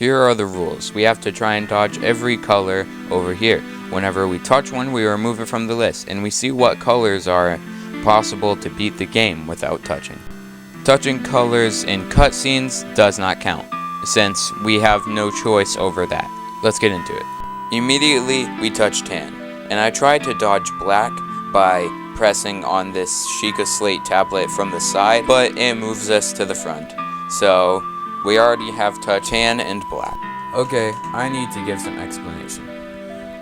Here are the rules. We have to try and dodge every color over here. Whenever we touch one, we remove it from the list, and we see what colors are possible to beat the game without touching. Touching colors in cutscenes does not count, since we have no choice over that. Let's get into it. Immediately, we touch tan, and I tried to dodge black by pressing on this Sheikah Slate tablet from the side, but it moves us to the front. So, we already have touched tan and black. Okay, I need to give some explanation.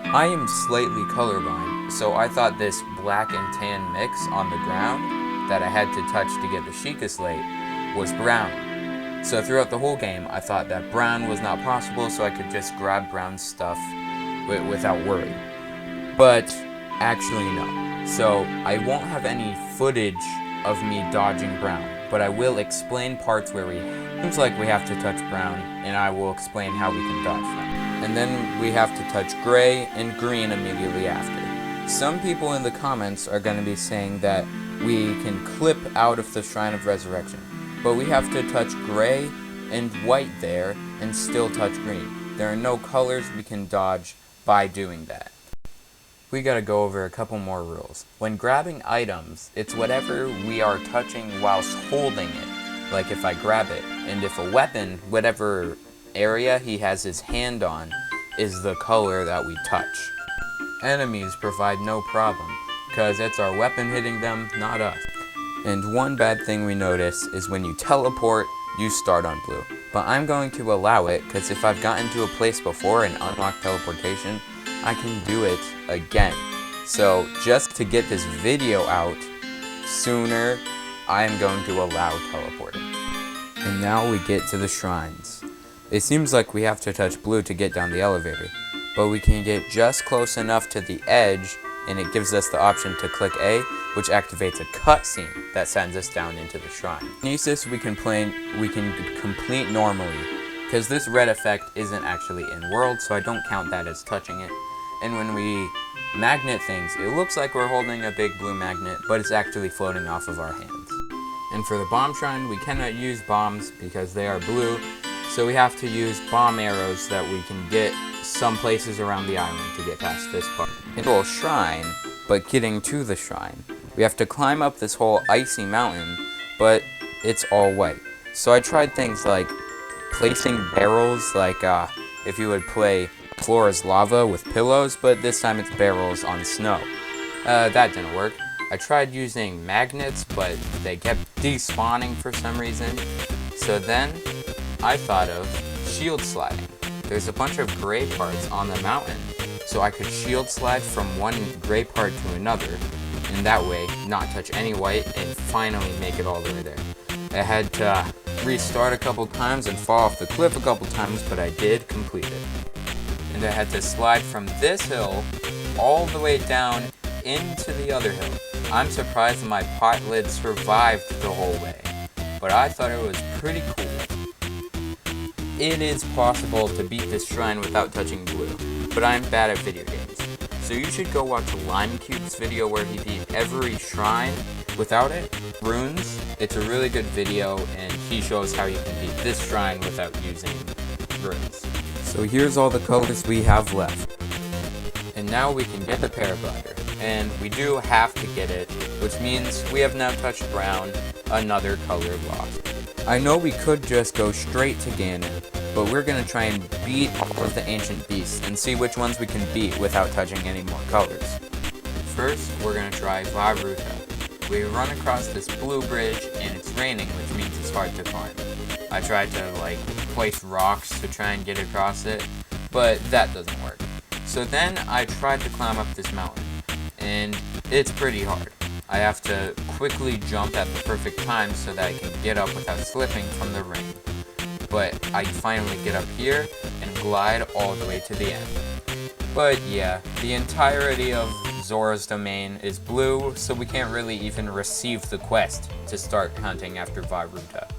I am slightly colorblind, so I thought this black and tan mix on the ground that I had to touch to get the Sheikah Slate was brown. So throughout the whole game, I thought that brown was not possible, so I could just grab brown stuff without worry. But actually no. So I won't have any footage of me dodging brown, but I will explain parts where seems like we have to touch brown, and I will explain how we can dodge them. And then we have to touch gray and green immediately after. Some people in the comments are going to be saying that we can clip out of the Shrine of Resurrection, but we have to touch gray and white there and still touch green. There are no colors we can dodge by doing that. We gotta go over a couple more rules. When grabbing items, it's whatever we are touching whilst holding it, like if I grab it. And if a weapon, whatever area he has his hand on, is the color that we touch. Enemies provide no problem, because it's our weapon hitting them, not us. And one bad thing we notice is when you teleport, you start on blue. But I'm going to allow it, because if I've gotten to a place before and unlocked teleportation, I can do it again. So just to get this video out sooner, I am going to allow teleporting. And now we get to the shrines. It seems like we have to touch blue to get down the elevator, but we can get just close enough to the edge, and it gives us the option to click A, which activates a cutscene that sends us down into the shrine. Kinesis we can complete normally, because this red effect isn't actually in world, so I don't count that as touching it. And when we magnet things, it looks like we're holding a big blue magnet, but it's actually floating off of our hands. And for the bomb shrine, we cannot use bombs because they are blue, so we have to use bomb arrows that we can get some places around the island to get past this part. It's a shrine, but getting to the shrine, we have to climb up this whole icy mountain, but it's all white. So I tried things like placing barrels, like if you would play Floor is Lava with pillows, but this time it's barrels on snow. That didn't work. I tried using magnets, but they kept despawning for some reason. So then I thought of shield sliding. There's a bunch of gray parts on the mountain, so I could shield slide from one gray part to another, and that way not touch any white and finally make it all the way there. I had to restart a couple times and fall off the cliff a couple times, but I did complete it. And I had to slide from this hill all the way down into the other hill. I'm surprised my pot lid survived the whole way, but I thought it was pretty cool. It is possible to beat this shrine without touching blue, but I'm bad at video games. So you should go watch LimeCube's video where he beat every shrine without it. Runes, it's a really good video, and he shows how you can beat this shrine without using runes. So here's all the colors we have left. And now we can get the paraglider. And we do have to get it, which means we have now touched brown, another color lost. I know we could just go straight to Ganon, but we're going to try and beat all of the ancient beasts and see which ones we can beat without touching any more colors. First, we're going to try Vavruta. We run across this blue bridge and it's raining, which means it's hard to climb. I tried to place rocks to try and get across it, but that doesn't work. So then I tried to climb up this mountain, and it's pretty hard. I have to quickly jump at the perfect time so that I can get up without slipping from the rain. But I finally get up here and glide all the way to the end. But yeah, the entirety of Zora's domain is blue, so we can't really even receive the quest to start hunting after Vavruta.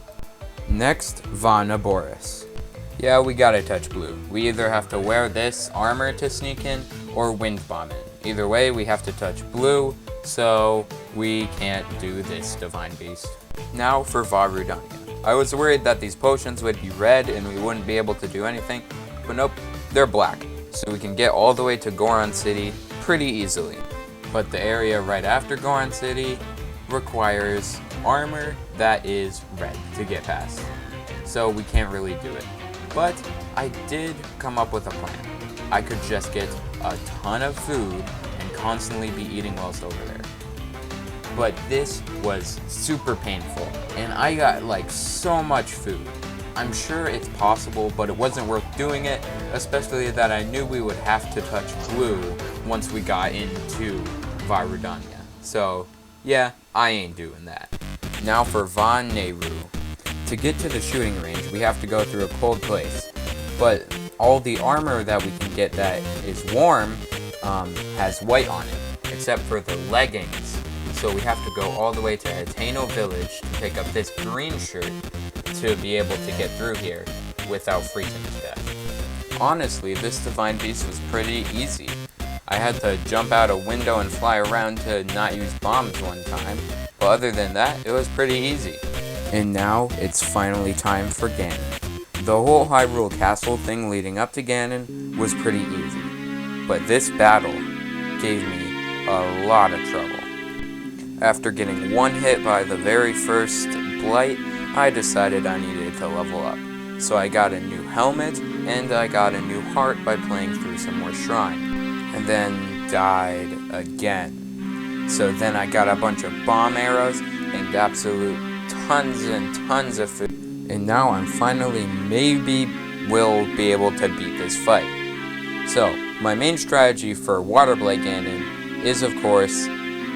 Next, Vanaboris. Yeah, we gotta touch blue. We either have to wear this armor to sneak in, or wind bomb in. Either way, we have to touch blue, so we can't do this divine beast. Now for Varudanya. I was worried that these potions would be red and we wouldn't be able to do anything, but nope, they're black. So we can get all the way to Goron City pretty easily. But the area right after Goron City requires armor that is red to get past. So we can't really do it. But I did come up with a plan. I could just get a ton of food and constantly be eating whilst over there. But this was super painful, and I got like so much food. I'm sure it's possible, but it wasn't worth doing it, especially that I knew we would have to touch blue once we got into Virudania. So yeah, I ain't doing that. Now for Von Nehru. To get to the shooting range, we have to go through a cold place, but all the armor that we can get that is warm has white on it, except for the leggings. So we have to go all the way to Hateno Village to pick up this green shirt to be able to get through here without freezing to death. Honestly, this Divine Beast was pretty easy. I had to jump out a window and fly around to not use bombs one time, but other than that, it was pretty easy. And now, it's finally time for Ganon. The whole Hyrule Castle thing leading up to Ganon was pretty easy, but this battle gave me a lot of trouble. After getting one hit by the very first blight, I decided I needed to level up. So I got a new helmet, and I got a new heart by playing through some more shrine. And then died again. So then I got a bunch of bomb arrows, and absolute tons and tons of food. And now I'm finally maybe will be able to beat this fight. So, my main strategy for Water Blight Ganon is of course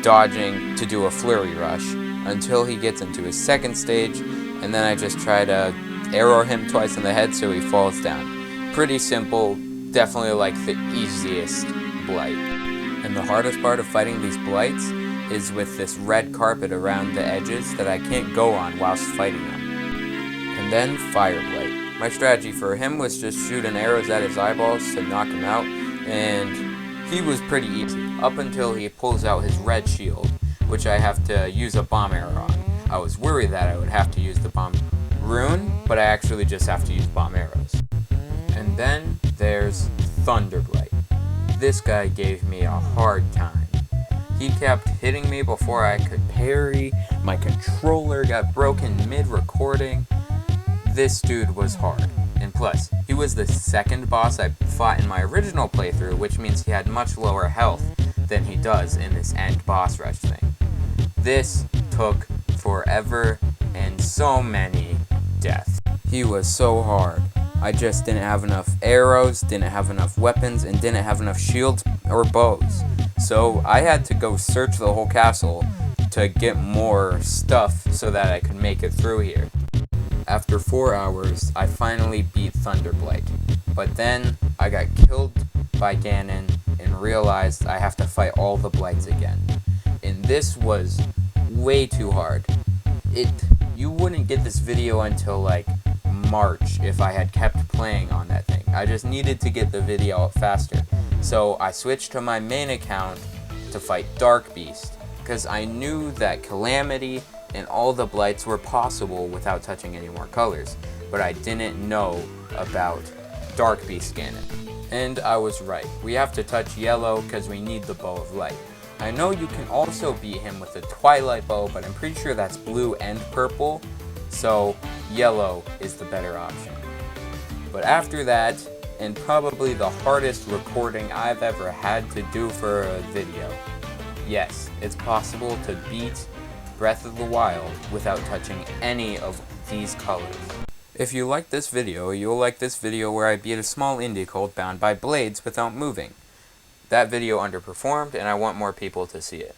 dodging to do a flurry rush until he gets into his second stage, and then I just try to arrow him twice in the head so he falls down. Pretty simple, definitely like the easiest blight. And the hardest part of fighting these blights is with this red carpet around the edges that I can't go on whilst fighting them. And then Fire Blight. My strategy for him was just shooting arrows at his eyeballs to knock him out, and he was pretty easy, up until he pulls out his red shield, which I have to use a bomb arrow on. I was worried that I would have to use the bomb rune, but I actually just have to use bomb arrows. And then there's Thunder Blight. This guy gave me a hard time. He kept hitting me before I could parry, my controller got broken mid-recording. This dude was hard. And plus, he was the second boss I fought in my original playthrough, which means he had much lower health than he does in this end boss rush thing. This took forever and so many deaths. He was so hard. I just didn't have enough arrows, didn't have enough weapons, and didn't have enough shields or bows. So I had to go search the whole castle to get more stuff so that I could make it through here. After 4 hours, I finally beat Thunder Blight, but then I got killed by Ganon and realized I have to fight all the blights again. And this was way too hard. You wouldn't get this video until like March if I had kept playing on that thing. I just needed to get the video up faster. So I switched to my main account to fight Dark Beast, because I knew that Calamity and all the blights were possible without touching any more colors, but I didn't know about Dark Beast Ganon. And I was right. We have to touch yellow because we need the Bow of Light. I know you can also beat him with the Twilight Bow, but I'm pretty sure that's blue and purple, so yellow is the better option. But after that, and probably the hardest recording I've ever had to do for a video, yes, it's possible to beat Breath of the Wild without touching any of these colors. If you like this video, you'll like this video where I beat a small indie called Bound by Blades without moving. That video underperformed, and I want more people to see it.